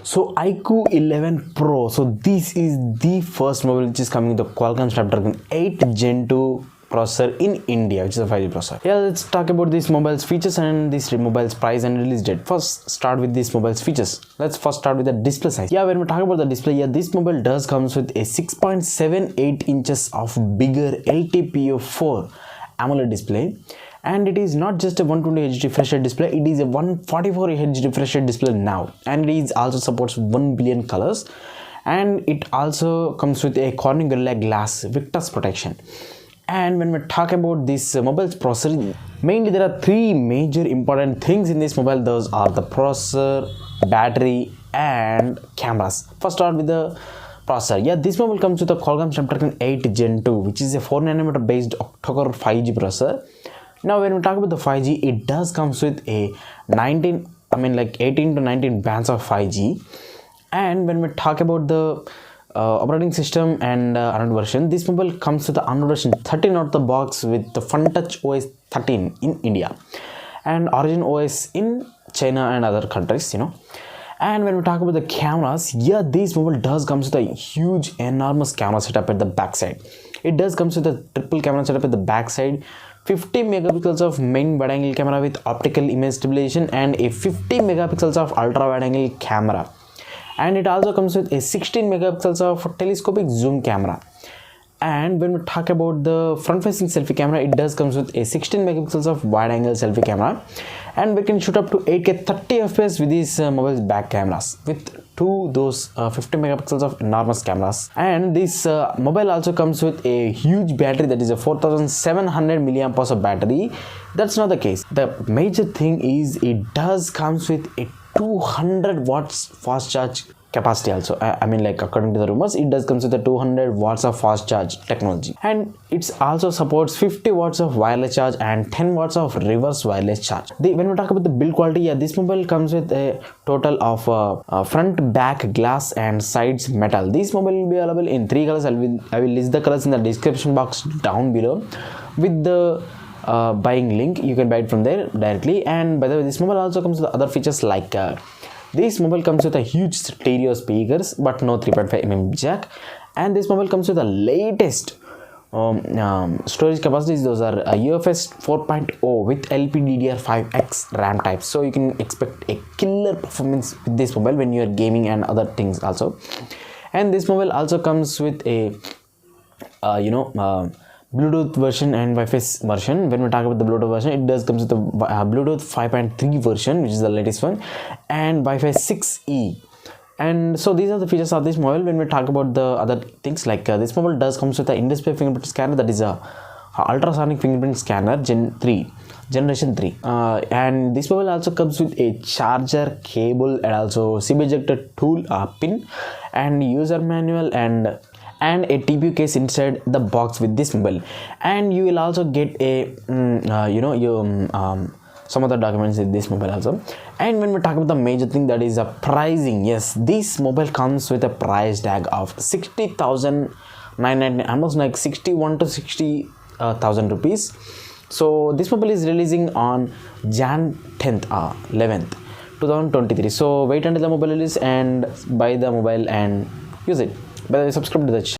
So Iqoo 11 Pro. So this is the first mobile which is coming with the Qualcomm Snapdragon 8 Gen 2 processor in India, which is a 5G processor. Yeah, let's talk about this mobile's features and this mobile's price and release date. First, start with this mobile's features. Let's first start with the display size. Yeah, when we talk about the display, yeah, this mobile does comes with a 6.78 inches of bigger LTPO4 AMOLED display. And it is not just a 120Hz refresh rate display, it is a 144Hz refresh rate display now, and it is also supports 1 billion colors, and it also comes with a Corning Gorilla Glass Victus protection. And when we talk about this mobile's processor, mainly there are three major important things in this mobile. Those are the processor, battery and cameras. First start with the processor. Yeah, this mobile comes with a Qualcomm Snapdragon 8 Gen 2, which is a 4nm based octa-core 5G processor. Now when we talk about the 5G, it does comes with a 18 to 19 bands of 5G. And when we talk about the operating system and Android version, this mobile comes with the Android version 13 out of the box with the FunTouch OS 13 in India and Origin OS in China and other countries, And when we talk about the cameras, yeah, this mobile does comes with a huge, enormous camera setup at the backside. It does comes with a triple camera setup at the backside, 50 megapixels of main wide angle camera with optical image stabilization and a 50 megapixels of ultra wide angle camera. And it also comes with a 16 megapixels of telescopic zoom camera. And when we talk about the front facing selfie camera, it does comes with a 16 megapixels of wide angle selfie camera, and we can shoot up to 8K 30 fps with these mobile's back cameras with those 50 megapixels of enormous cameras. And this mobile also comes with a huge battery, that is a 4700 milliamp hours of battery. That's not the case. The major thing is it does comes with a 200 watts fast charge capacity also. According to the rumors, it does comes with a 200 watts of fast charge technology, and it also supports 50 watts of wireless charge and 10 watts of reverse wireless charge. When we talk about the build quality, yeah, this mobile comes with a total of front, back glass and sides metal. This mobile will be available in 3 colors. I will list the colors in the description box down below with the buying link. You can buy it from there directly. And by the way, this mobile also comes with other features like this mobile comes with a huge stereo speakers but no 3.5mm jack, and this mobile comes with the latest storage capacities. Those are UFS 4.0 with LPDDR5X RAM type, so you can expect a killer performance with this mobile when you are gaming and other things also. And this mobile also comes with a Bluetooth version and Wi-Fi version. When we talk about the Bluetooth version, it does comes with the Bluetooth 5.3 version, which is the latest one, and Wi-Fi 6E. And so these are the features of this mobile. When we talk about the other things, like this mobile does comes with the in-display fingerprint scanner, that is a ultrasonic fingerprint scanner generation 3. And this mobile also comes with a charger cable and also SIM ejector tool pin and user manual and a TPU case inside the box with this mobile. And you will also get a some other documents in this mobile also. And when we talk about the major thing, that is a pricing, yes, this mobile comes with a price tag of 60,999, almost like 61 to 60,000 rupees. So this mobile is releasing on Jan 10th 11th 2023. So wait until the mobile release and buy the mobile and use it. By the way, subscribe to the channel.